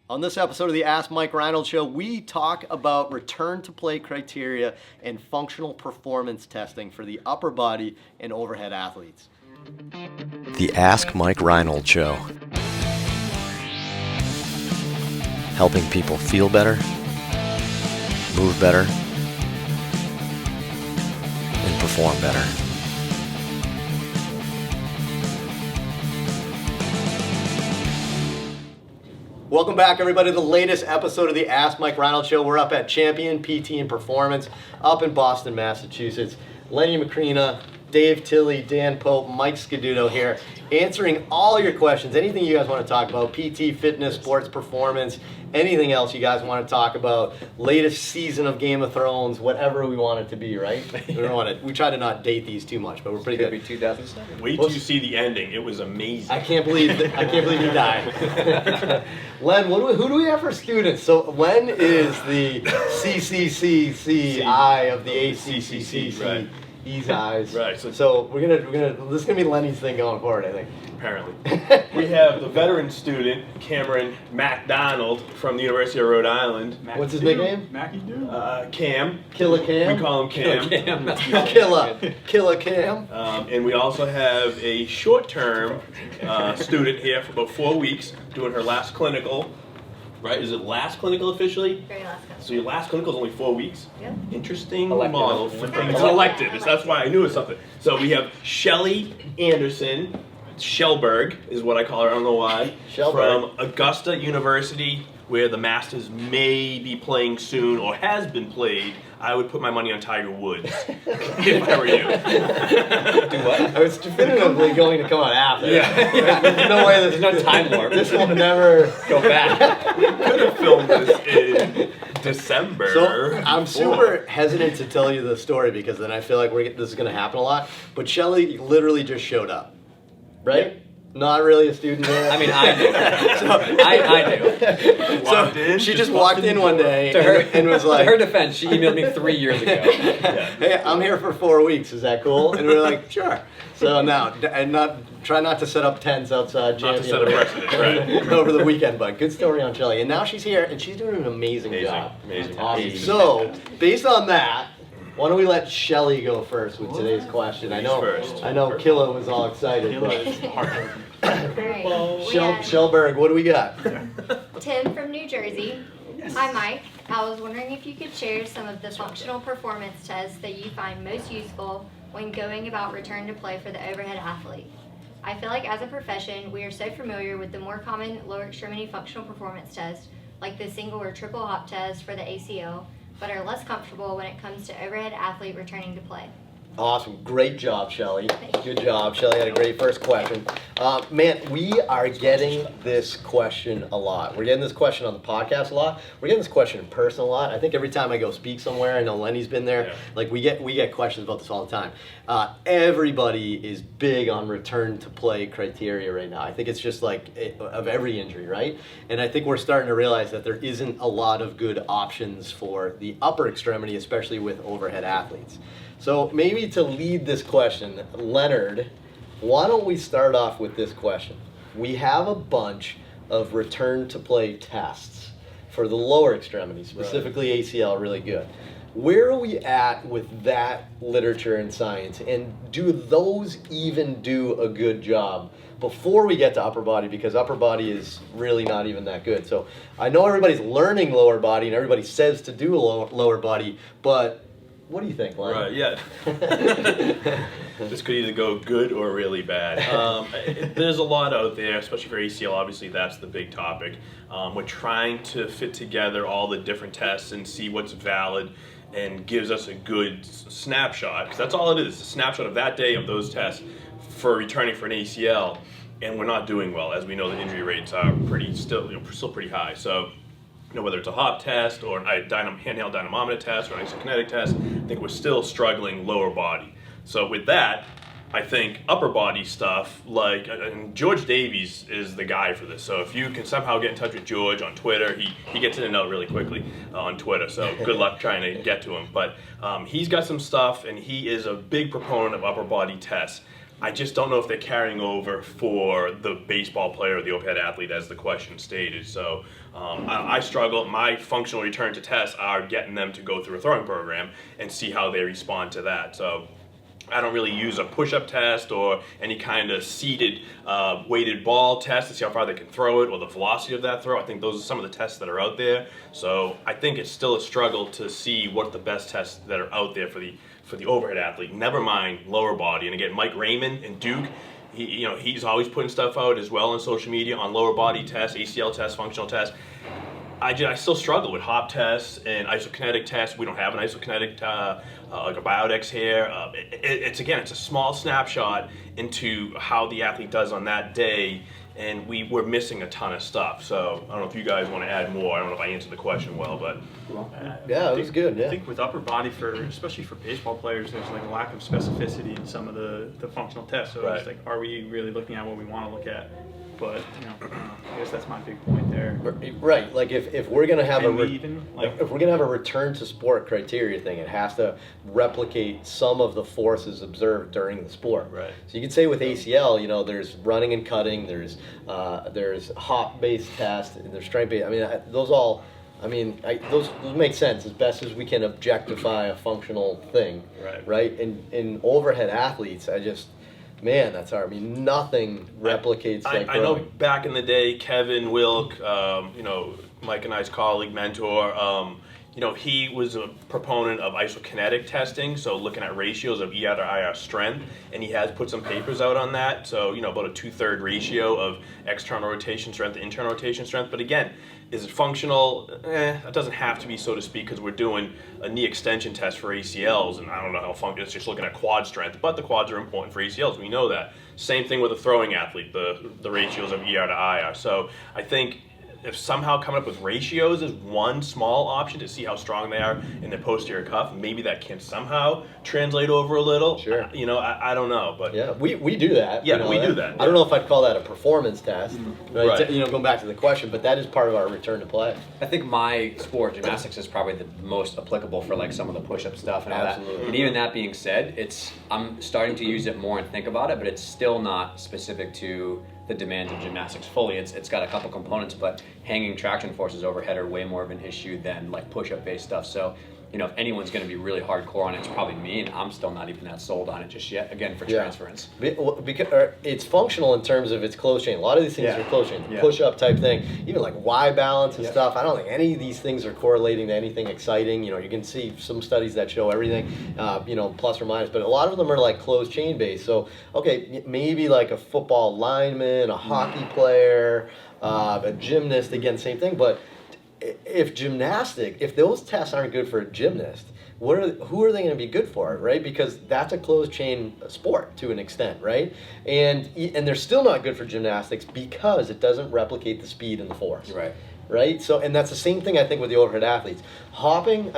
On this episode of the Ask Mike Reinold Show, we talk about return to play criteria and functional performance testing for the upper body and overhead athletes. The Ask Mike Reinold Show. Helping people feel better, move better, and perform better. Welcome back, everybody, to the latest episode of the Ask Mike Reinold Show. We're up at Champion PT and Performance up in Boston, Massachusetts. Lenny Macrina, Dave Tilley, Dan Pope, Mike Scaduto here, answering all your questions. Anything you guys want to talk about, PT, fitness, sports, performance, anything else you guys want to talk about, latest season of Game of Thrones, whatever we want it to be, right? We try to not date these too much, but we're pretty good. Could be 2007. Wait till you see the ending. It was amazing. I can't believe he died. Len, who do we have for students? So Len is the CCCCI of the ACCCC. Right. Ease eyes. Right. So we're gonna this is gonna be Lenny's thing going forward, I think. Apparently. We have the veteran student, Cameron MacDonald from the University of Rhode Island. What's his nickname? Mackie Doo. Cam. Killa Cam? We call him Cam. Killa Cam. And we also have a short-term student here for about 4 weeks doing her last clinical. Right? Is it last clinical officially? Very last clinical. So your last clinical is only 4 weeks? Yep. Interesting Elective. model. It's an elective. That's why I knew it was something. So we have Shelly Anderson. Shellberg is what I call her. I don't know why. Shellberg. From Augusta University, where the Masters may be playing soon or has been played. I would put my money on Tiger Woods if I were you. Do what? I was definitively going to come on after. Yeah. There's no way There's no time warp. This will never Go back. We could have filmed this in December. So I'm super hesitant to tell you the story because then I feel like this is going to happen a lot. But Shelly literally just showed up, right? Yep. Not really a student yet. I mean, I do. I do. Walked in, She just walked in one day To her, and was like, to her defense, she emailed me 3 years ago. "Hey, I'm here for 4 weeks. Is that cool?" And we were like, "Sure." So now, and try not to set up tents outside Not to Champion set a precedent, right? over the weekend. But good story on Shelly. And now she's here and she's doing an amazing job. Amazing. Awesome. Amazing. So, based on that, why don't we let Shelly go first with today's question? I know Killa was all excited. Alright. We have Shellberg, what do we got? Tim from New Jersey. Hi, Mike. I was wondering if you could share some of the functional performance tests that you find most useful when going about return to play for the overhead athlete. I feel like as a profession, we are so familiar with the more common lower extremity functional performance tests, like the single or triple hop test for the ACL, but are less comfortable when it comes to overhead athlete returning to play. Awesome. Great job, Shelly. Good job. Shelly had a great first question. Man, we are getting this question a lot. We're getting this question on the podcast a lot. We're getting this question in person a lot. I think every time I go speak somewhere, I know Lenny's been there, like we get questions about this all the time. Everybody is big on return to play criteria right now. I think it's just like of every injury, right? And I think we're starting to realize that there isn't a lot of good options for the upper extremity, especially with overhead athletes. So maybe to lead this question, Leonard, why don't we start off with this question? We have a bunch of return to play tests for the lower extremities, specifically ACL, really good. Where are we at with that literature and science? And do those even do a good job before we get to upper body? Because upper body is really not even that good. So I know everybody's learning lower body and everybody says to do lower body, but what do you think, Len? Right, yeah. This could either go good or really bad. There's a lot out there, especially for ACL. Obviously, that's the big topic. We're trying to fit together all the different tests and see what's valid and gives us a good snapshot. Because that's all it is, a snapshot of that day of those tests for returning for an ACL. And we're not doing well. As we know, the injury rates are still pretty high. So, whether it's a hop test or a handheld dynamometer test or an isokinetic test, I think we're still struggling lower body. So with that, I think upper body stuff, like, and George Davies is the guy for this. So if you can somehow get in touch with George on Twitter, he gets in and out really quickly on Twitter. So good luck trying to get to him. But he's got some stuff, and he is a big proponent of upper body tests. I just don't know if they're carrying over for the baseball player or the overhead athlete, as the question stated. So I struggle. My functional return to tests are getting them to go through a throwing program and see how they respond to that. So I don't really use a push-up test or any kind of seated weighted ball test to see how far they can throw it or the velocity of that throw. I think those are some of the tests that are out there. So I think it's still a struggle to see what the best tests that are out there for the overhead athlete. Never mind lower body. And again, Mike Raymond and Duke, he's always putting stuff out as well on social media on lower body tests, ACL tests, functional tests. I still struggle with hop tests and isokinetic tests. We don't have an isokinetic like a Biodex here. It's a small snapshot into how the athlete does on that day, and we're missing a ton of stuff. So I don't know if you guys want to add more. I don't know if I answered the question well, but Yeah, it was good. I Yeah. think with upper body, especially for baseball players, there's like a lack of specificity in some of the functional tests. So Right. it's like, are we really looking at what we want to look at? But I guess that's my big point there. Right, like if we're gonna have And a we even, like- if we're gonna have a return to sport criteria thing, it has to replicate some of the forces observed during the sport. Right. So you could say with ACL, there's running and cutting, there's hop based test, and there's strength based. I mean, those make sense as best as we can objectify a functional thing. Right. Right. In overhead athletes, man, that's hard. I mean, nothing replicates like I know throwing. back in the day, Kevin Wilk, Mike and I's colleague, mentor, he was a proponent of isokinetic testing, so looking at ratios of ER to IR strength, and he has put some papers out on that, so, about a 2/3 ratio of external rotation strength to internal rotation strength. But again, is it functional? That doesn't have to be, so to speak, because we're doing a knee extension test for ACLs, and I don't know how functional, it's just looking at quad strength, but the quads are important for ACLs, we know that. Same thing with a throwing athlete, the ratios of ER to IR. So I think if somehow coming up with ratios is one small option to see how strong they are in the posterior cuff, maybe that can somehow translate over a little. Sure. I don't know, but Yeah, we do that. Yeah, we do that, I don't know if I'd call that a performance test, right? Right. Going back to the question, but that is part of our return to play. I think my sport, gymnastics, is probably the most applicable for like some of the push-up stuff and all Absolutely. that. And even that being said, I'm starting to use it more and think about it, but it's still not specific to the demands of gymnastics fully. It's got a couple components, but hanging traction forces overhead are way more of an issue than like push-up based stuff. So, if anyone's going to be really hardcore on it, it's probably me, and I'm still not even that sold on it just yet. Again, for transference. Because it's functional in terms of its close chain. A lot of these things Yeah. are close chain, Yeah. push-up type thing. Even like Y balance and Yeah. stuff. I don't think any of these things are correlating to anything exciting. You can see some studies that show everything, plus or minus, but a lot of them are like closed chain based. So, okay, maybe like a football lineman, a hockey player, a gymnast, again, same thing, but if those tests aren't good for a gymnast, who are they going to be good for, right? Because that's a closed chain sport to an extent, right? And they're still not good for gymnastics because it doesn't replicate the speed and the force. Right? So, and that's the same thing I think with the overhead athletes. Hopping,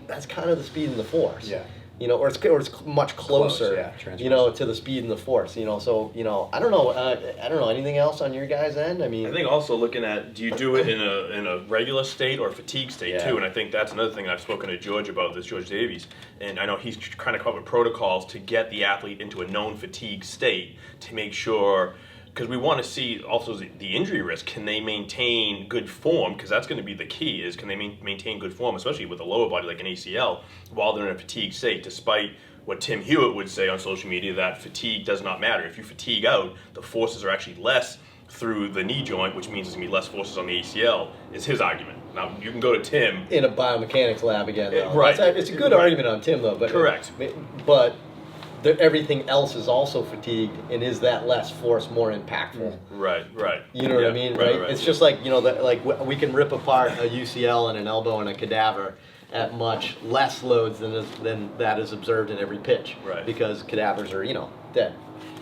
that's kind of the speed and the force. Yeah. Or it's much closer, Close, to the speed and the force. So, I don't know. I don't know. Anything else on your guys' end? I I think also looking at, do you do it in a regular state or fatigue state Yeah. too? And I think that's another thing I've spoken to George about, this George Davies, and I know he's trying to come up with protocols to get the athlete into a known fatigue state to make sure, because we want to see also the injury risk. Can they maintain good form? Because that's going to be the key, is can they maintain good form, especially with a lower body like an ACL, while they're in a fatigue state, despite what Tim Hewitt would say on social media, that fatigue does not matter. If you fatigue out, the forces are actually less through the knee joint, which means there's going to be less forces on the ACL, is his argument. Now, you can go to Tim. in a biomechanics lab again, though. Right. It's a good argument on Tim, though. But Correct. But everything else is also fatigued, and is that less force more impactful? Right. You know what I mean, right? It's just like, we can rip apart a UCL and an elbow and a cadaver at much less loads than that is observed in every pitch. Right. Because cadavers are, dead.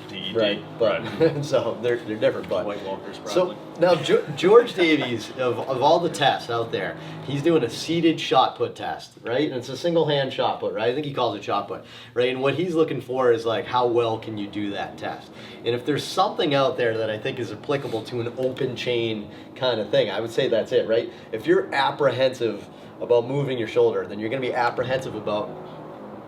DED. Right. But so they're different. But White Walkers, so probably. now George Davies, of all the tests out there, he's doing a seated shot put test, right? And it's a single hand shot put, right? I think he calls it shot put, right? And what he's looking for is like, how well can you do that test? And if there's something out there that I think is applicable to an open chain kind of thing, I would say that's it, right? If you're apprehensive about moving your shoulder, then you're going to be apprehensive about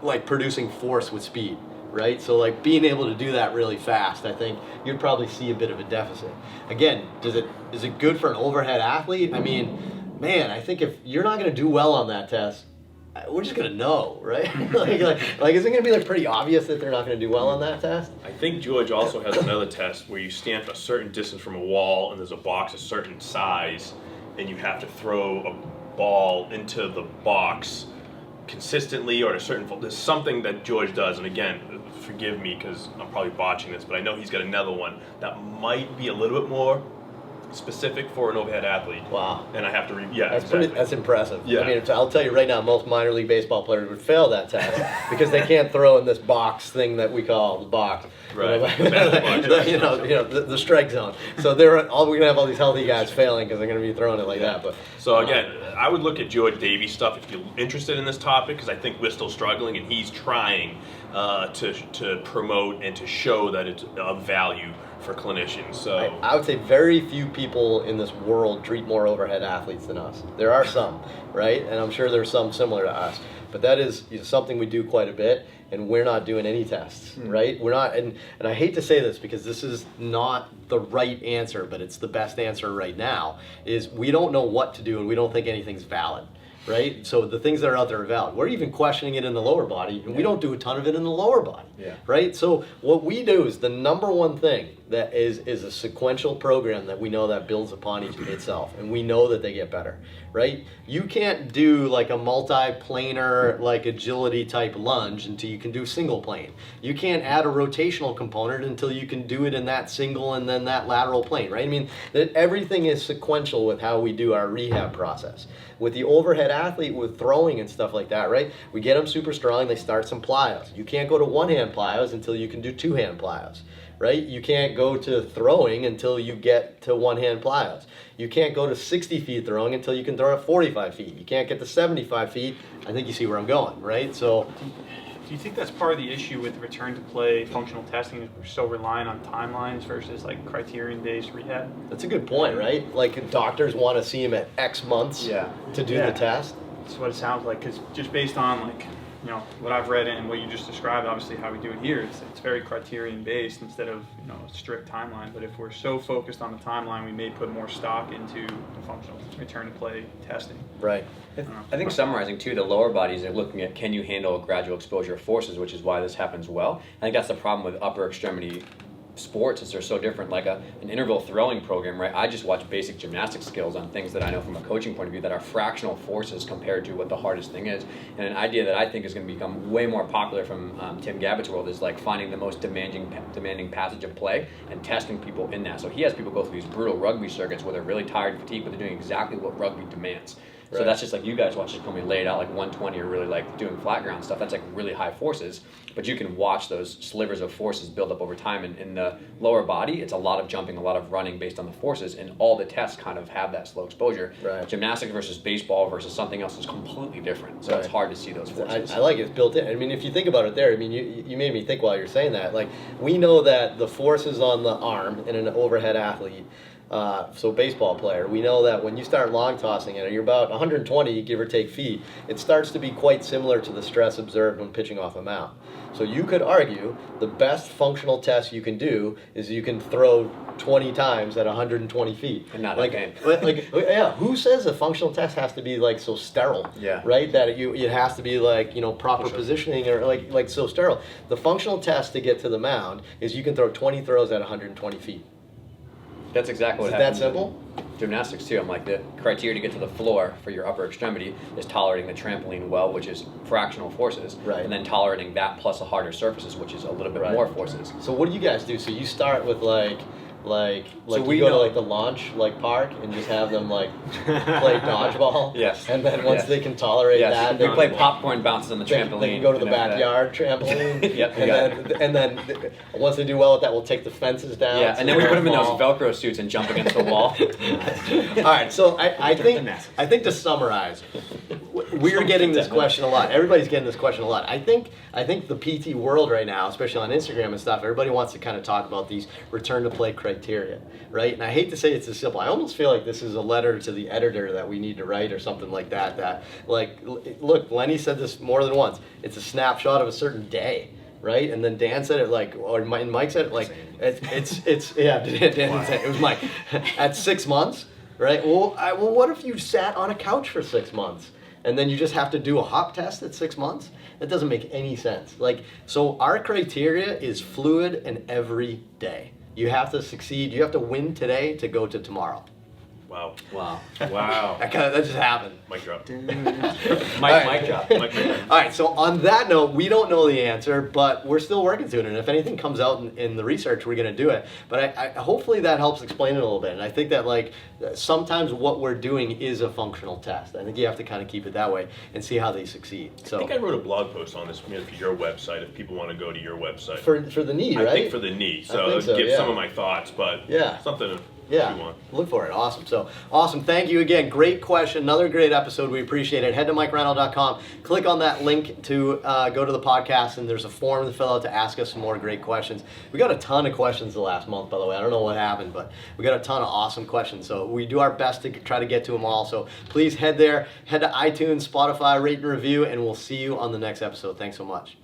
like producing force with speed. right? So like being able to do that really fast, I think you'd probably see a bit of a deficit. Again, is it good for an overhead athlete? I mean, man, I think if you're not going to do well on that test, we're just gonna know, right? like, is it gonna be like pretty obvious that they're not gonna do well on that test? I think George also has another test where you stand a certain distance from a wall and there's a box a certain size and you have to throw a ball into the box consistently or at a certain, there's something that George does, and again, forgive me because I'm probably botching this, but I know he's got another one that might be a little bit more specific for an overhead athlete. Wow. And I have to That's impressive. Yeah. I mean, I'll tell you right now, most minor league baseball players would fail that test because they can't throw in this box thing that we call the box. Right. The strike zone. So we're gonna have all these healthy guys failing because they're gonna be throwing it like that. But so again, I would look at George Davies' stuff if you're interested in this topic, because I think we're still struggling and he's trying to promote and to show that it's of value for clinicians. So I would say very few people in this world treat more overhead athletes than us. There are some, right? And I'm sure there's some similar to us. But that is something we do quite a bit, and we're not doing any tests, right? We're not, and I hate to say this because this is not the right answer, but it's the best answer right now, is we don't know what to do and we don't think anything's valid. Right? So the things that are out there are valid. We're even questioning it in the lower body, and we don't do a ton of it in the lower body. Yeah. Right? So what we do is the number one thing that is a sequential program that we know that builds upon itself, and we know that they get better. Right? You can't do like a multi-planar, like agility type lunge until you can do single plane. You can't add a rotational component until you can do it in that single and then that lateral plane, right? I mean, that everything is sequential with how we do our rehab process. With the overhead athlete, with throwing and stuff like that, right? We get them super strong, they start some plyos. You can't go to one-hand plyos until you can do two-hand plyos, right? You can't go to throwing until you get to one-hand plyos. You can't go to 60 feet throwing until you can throw at 45 feet. You can't get to 75 feet. I think you see where I'm going, right? So, do you think that's part of the issue with return to play functional testing, is we're so reliant on timelines versus like criterion-based rehab? that's a good point, right? Like doctors want to see him at X months to do the test. That's what it sounds like, because just based on like, you know, what I've read and what you just described, obviously how we do it here, it's very criterion based instead of, you know, a strict timeline. But if we're so focused on the timeline, we may put more stock into the functional return to play testing. Right. I think summarizing too, the lower bodies are looking at can you handle gradual exposure of forces, which is why this happens well. I think that's the problem with upper extremity sports, is they're so different. Like an interval throwing program, right? I just watch basic gymnastic skills on things that I know from a coaching point of view that are fractional forces compared to what the hardest thing is. And an idea that I think is going to become way more popular from Tim Gabbitt's world is like finding the most demanding passage of play and testing people in that. So he has people go through these brutal rugby circuits where they're really tired and fatigued, but they're doing exactly what rugby demands. So Right. that's just like you guys watch it when we laid out like 120 or really like doing flat ground stuff. That's like really high forces, but you can watch those slivers of forces build up over time. And in the lower body, it's a lot of jumping, a lot of running based on the forces, and all the tests kind of have that slow exposure. Right. Gymnastics versus baseball versus something else is completely different. So it's Right. hard to see those forces. I like it. It's built in. I mean, if you think about it there, I mean, you made me think while you're saying that. Like, we know that the forces on the arm in an overhead athlete, so baseball player, we know that when you start long tossing it, you're about 120, give or take feet, it starts to be quite similar to the stress observed when pitching off a mound. So you could argue the best functional test you can do is you can throw 20 times at 120 feet. And not like, in yeah, who says a functional test has to be like so sterile? Yeah. Right? That it has to be like, you know, proper positioning or like so sterile. The functional test to get to the mound is you can throw 20 throws at 120 feet. That's exactly Is what it that happens. simple? in Gymnastics too. I'm like, the criteria to get to the floor for your upper extremity is tolerating the trampoline well, which is fractional forces, Right. and then tolerating that plus the harder surfaces, which is a little bit Right. more forces. So what do you guys do? So you start with like So you we go to know- like the launch park and just have them like play dodgeball. Yes. And then once Yes. they can tolerate Yes, that, we they play can- popcorn bounces on the they trampoline. can go to the and after that- backyard trampoline. Yep, we and then once they do well with that, we'll take the fences down. Yeah, so and then we they put them in those fall. Velcro suits and jump against the wall. All right, so I think to summarize, we're getting this question a lot. Everybody's getting this question a lot. I think the PT world right now, especially on Instagram and stuff, everybody wants to kind of talk about these return to play criteria, right? And I hate to say it's as simple. I almost feel like this is a letter to the editor that we need to write or something like that. That like, look, Lenny said this more than once. It's a snapshot of a certain day. right? And then Dan said it like, or Mike said it like, it's yeah, Dan didn't say it. It was Mike. At 6 months, right? Well, what if you sat on a couch for 6 months and then you just have to do a hop test at 6 months? That doesn't make any sense. Like, so our criteria is fluid and every day. You have to succeed. You have to win today to go to tomorrow. Wow. Wow. Wow. That just happened. Mic drop. Mic drop. Mic drop. All right, so on that note, we don't know the answer, but we're still working to it. And if anything comes out in the research, we're going to do it. But I hopefully that helps explain it a little bit. And I think that like sometimes what we're doing is a functional test. I think you have to kind of keep it that way and see how they succeed. I So think I wrote a blog post on this for your website if people want to go to your website. for the knee, right? I think for the knee. So, think so, give yeah. some of my thoughts, but Yeah. something to Yeah, chew on. look for it. Awesome. So awesome. Thank you again. Great question. Another great episode. We appreciate it. Head to MikeReinold.com. Click on that link to go to the podcast, and there's a form to fill out to ask us some more great questions. We got a ton of questions the last month, by the way. I don't know what happened, but we got a ton of awesome questions. So we do our best to try to get to them all. So please head there. Head to iTunes, Spotify, rate and review, and we'll see you on the next episode. Thanks so much.